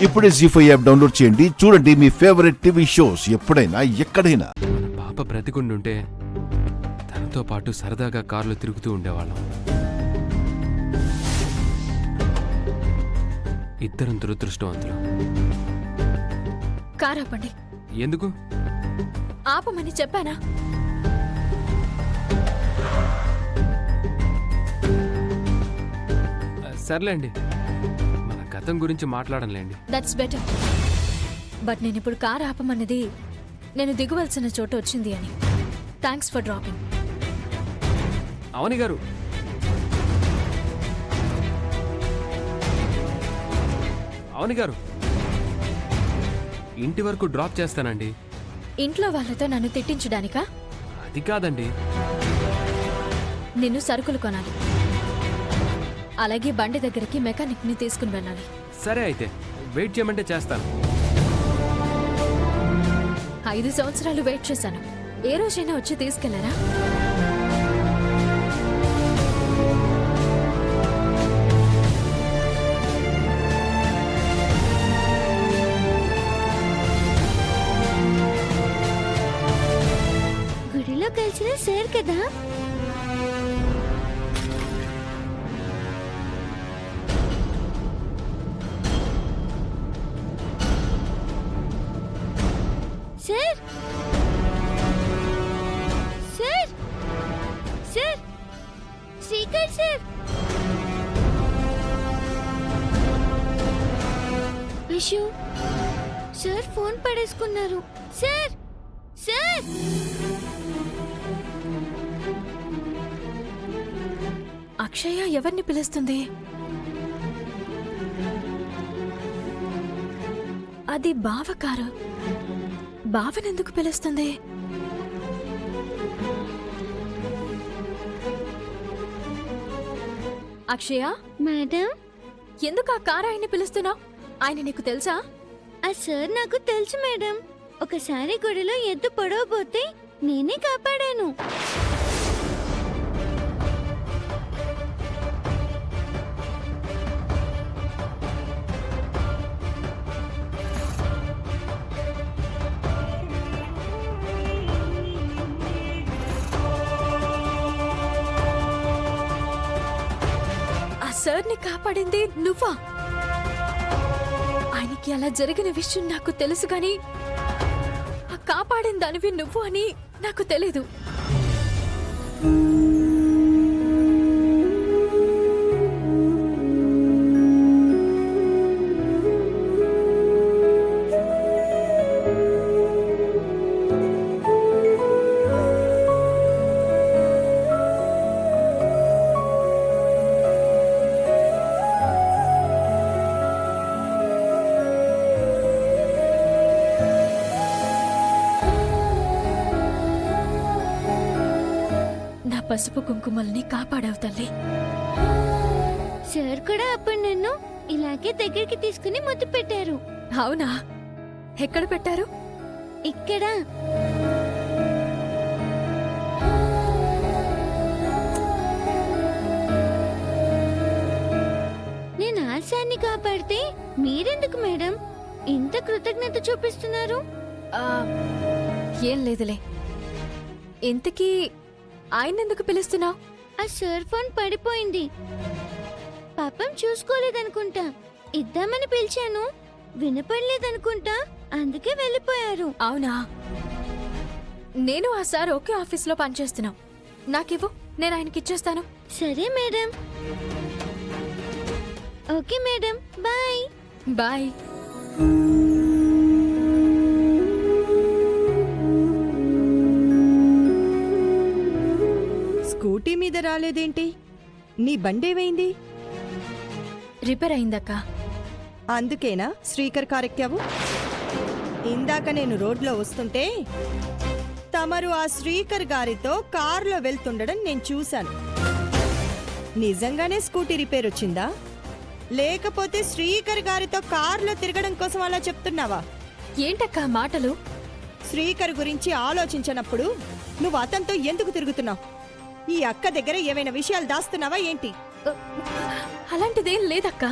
ఇప్పుడే జీ5 app download చేయండి. చూడండి మీ ఫేవరెట్ టీవీ షోస్ ఎప్పుడైనా ఎక్కడైనా. పాప బ్రతికుండుంటే తనతో పాటు సరదాగా కార్లో తిరుగుతూ ఉండేవాళ్ళం. ఇద్దరం దురదృష్టవంతులు. కార్ ఆపండి. ఎందుకు ఆపమని చెప్పానా? సర్లేండి, మన గతం గురించి మాట్లాడంలేండి. That's better. బట్ నేను ఇప్పుడు కార్ ఆపమన్నది నేను దిగవలసిన చోట వచ్చింది అని. Thanks for dropping. అవని గారు, అవని గారు, ఇంటి వరకు డ్రాప్ చేస్తానండి. ఇంట్లో వాళ్ళతో నన్ను తిట్టించడానికా? అది కాదండి. నిన్ను సరుకులు కొనాలి, అలాగే బండి దగ్గరికి మెకానిక్ ని తీసుకుని వెళ్ళాలి. సరే అయితే వెయిట్ చేయమంటే చేస్తాను. 5 సంవత్సరాలు వెయిట్ చేశాను. ఏ రోజైనా వచ్చి తీసుకెళ్లారా? గుడిలో కలిసిన సార్ కదా? Sir sir sir Srikar sir. అయ్యో, సార్ ఫోన్ పడేసుకున్నారు. సార్ సార్ అక్షయ ఎవరిని పిలుస్తుంది? అది బావ కారు. బావనెందుకు పిలుస్తుంది? అక్షయ, మేడం, ఎందుకు ఆ కారు ఆయన్ని పిలుస్తున్నావు? ఆయన నీకు తెలుసా? ఆ సార్ నాకు తెలుసు మేడం. ఒకసారి గుడిలో ఎద్దు పొడవబోతే నేనే కాపాడాను. ఆ సార్ని కాపాడింది నువ్వా? ఆయనకి అలా జరిగిన విషయం నాకు తెలుసు గాని ఆ కాపాడిన దానివి నువ్వు అని నాకు తెలీదు. పసుపు కుంకుమల్ని కాపాడావు తల్లి. సార్ కూడా అప్పుడు నన్ను ఇలాగే దగ్గరికి తీసుకుని ముద్దు పెట్టారు. అవునా? ఎక్కడ పెట్టారు? ఇక్కడ. నేను ఆ సార్ని కాపాడితే మీరెందుకు మేడం ఇంత కృతజ్ఞత చూపిస్తున్నారు? ఆ, ఏం లేదులే. ఇంతకీ ఆయనెందుకు పిలుస్తున్నావు? ఆ సార్ ఫోన్ పడిపోయింది. పాపం చూసుకోలేదనుకుంటా. ఇద్దామని పిలిచాను, వినపడలేదనుకుంటా. అందుకే వెళ్ళిపోయారు. అవునా? నేను ఆ సార్ ఒకే ఆఫీస్లో పనిచేస్తున్నాం. నాకివ్వు, నేను ఆయనకి ఇచ్చేస్తాను. సరే madam. Okay madam, bye. Bye. Scooty మీద రాలేదేంటి? నీ బండేమైంది? రిపేర్ అయిందక్క. అందుకేనా శ్రీకర్ కారెక్కావు? ఇందాక నేను రోడ్లో వస్తుంటే తమరు ఆ శ్రీకర్ గారితో కారులో వెళ్తుండడం నేను చూశాను. నిజంగానే స్కూటీ రిపేర్ వచ్చిందా, లేకపోతే శ్రీకర్ గారితో కారులో తిరగడం కోసం అలా చెప్తున్నావా? ఏంటక్క మాటలు? శ్రీకర్ గురించి ఆలోచించనప్పుడు నువ్వు అతనితో ఎందుకు తిరుగుతున్నావు? ఈ అక్క దగ్గర ఏమైనా విషయాలు దాస్తున్నావా ఏంటి? అలాంటిదేం లేదక్క.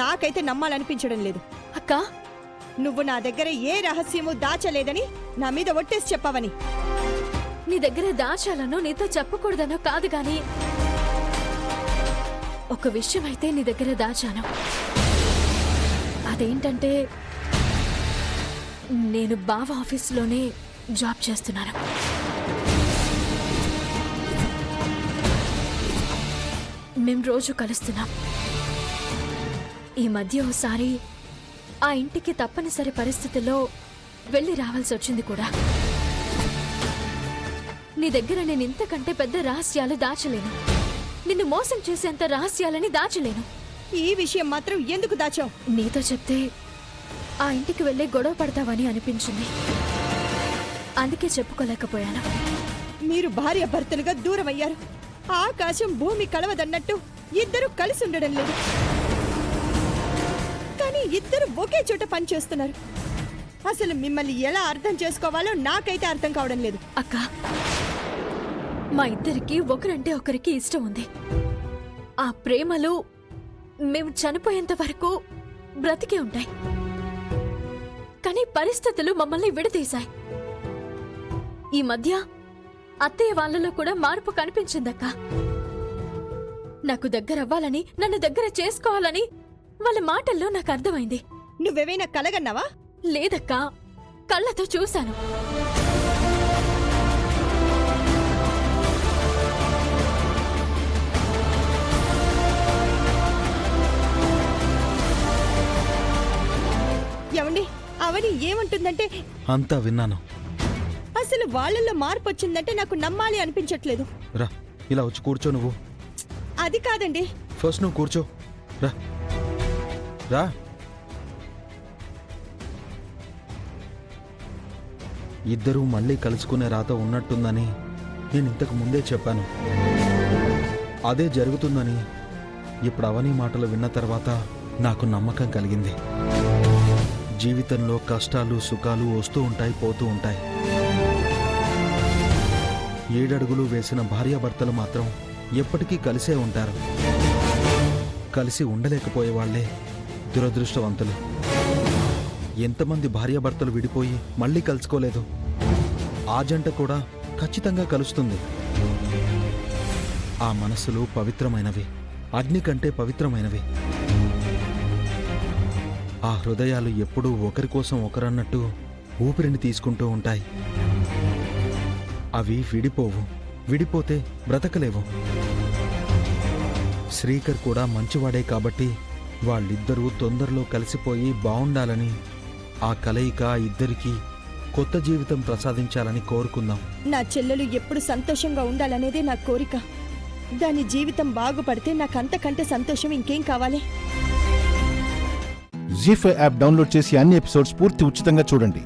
నాకైతే నమ్మాలనిపించడం లేదు. అక్క, నువ్వు నా దగ్గర ఏ రహస్యము దాచలేదని నా మీద ఒట్టేసి చెప్పవని. నీ దగ్గర దాచాలనో నీతో చెప్పకూడదనో కాదు గాని ఒక విషయం అయితే నీ దగ్గర దాచాను. అదేంటంటే నేను బావ ఆఫీస్లోనే జాబ్ చేస్తున్నాను. మేం రోజు కలుస్తున్నాం. ఈ మధ్య ఓసారి ఆ ఇంటికి తప్పనిసరి పరిస్థితుల్లో వెళ్ళి రావాల్సి వచ్చింది కూడా. నీ దగ్గర నేను ఇంతకంటే పెద్ద రహస్యాలు దాచలేను. నిన్ను మోసం చేసేంత రహస్యాలని దాచలేను. ఈ విషయం మాత్రం ఎందుకు దాచావు? నీతో చెప్తే ఆ ఇంటికి వెళ్ళి గొడవ పడతావని అనిపించింది. అందుకే చెప్పుకోలేకపోయాను. మీరు భార్య భర్తలుగా దూరం అయ్యారు. ఆకాశం భూమి కలవదన్నట్టు ఇద్దరు కలిసి ఉండడం లేదు. కానీ ఇద్దరు ఒకే చోట పనిచేస్తున్నారు. అసలు మిమ్మల్ని ఎలా అర్థం చేసుకోవాలో నాకైతే అర్థం కావడం లేదు. అక్క, మా ఇద్దరికి ఒకరంటే ఒకరికి ఇష్టం ఉంది. ఆ ప్రేమలు మేము చనిపోయేంత వరకు బ్రతికే ఉంటాయి. కానీ పరిస్థితులు మమ్మల్ని విడదీశాయి. ఈ మధ్య అత్తయ్య వాళ్ళలో కూడా మార్పు కనిపించిందక్క. నాకు దగ్గరవ్వాలని, నన్ను దగ్గర చేసుకోవాలని వాళ్ళ మాటల్లో నాకు అర్థమైంది. నువ్వేమైనా కలగన్నావా? లేదక్కా, కళ్ళతో చూశాను. ఏమండి, అవని ఏమంటుందంటే అంతా విన్నాను. అసలు వాళ్ళల్లో మార్పు వచ్చిందంటే నాకు నమ్మాలి అనిపించట్లేదు. రా, ఇలా వచ్చి కూర్చో. నువ్వు అది కాదండి. ఫస్ట్ నువ్వు కూర్చో. రా రా. ఇద్దరూ మళ్ళీ కలుసుకునే రాత ఉన్నట్టుందని నేను ఇంతకు ముందే చెప్పాను. అదే జరుగుతుందని ఇప్పుడు అవని మాటలు విన్న తర్వాత నాకు నమ్మకం కలిగింది. జీవితంలో కష్టాలు సుఖాలు వస్తూ ఉంటాయి, పోతూ ఉంటాయి. 7 అడుగులు వేసిన భార్యాభర్తలు మాత్రం ఎప్పటికీ కలిసే ఉంటారు. కలిసి ఉండలేకపోయే వాళ్లే దురదృష్టవంతులు. ఎంతమంది భార్యాభర్తలు విడిపోయి మళ్ళీ కలుసుకోలేదు. ఆ జంట కూడా ఖచ్చితంగా కలుస్తుంది. ఆ మనసులు పవిత్రమైనవి, అగ్ని కంటే పవిత్రమైనవి. ఆ హృదయాలు ఎప్పుడూ ఒకరి కోసం ఒకరన్నట్టు ఊపిరిని తీసుకుంటూ ఉంటాయి. అవి విడిపోవు, విడిపోతే బ్రతకలేవు. శ్రీకర్ కూడా మంచివాడే కాబట్టి వాళ్ళిద్దరూ తొందరలో కలిసిపోయి బావుండాలని, ఆ కలయిక ఇద్దరికీ కొత్త జీవితం ప్రసాదించాలని కోరుకుందాం. నా చెల్లెలు ఎప్పుడు సంతోషంగా ఉండాలనేదే నా కోరిక. దాని జీవితం బాగుపడితే నాకు అంతకంటే సంతోషం ఇంకేం కావాలి? జీ5 యాప్ డౌన్లోడ్ చేసి అన్ని ఎపిసోడ్స్ పూర్తి ఉచితంగా చూడండి.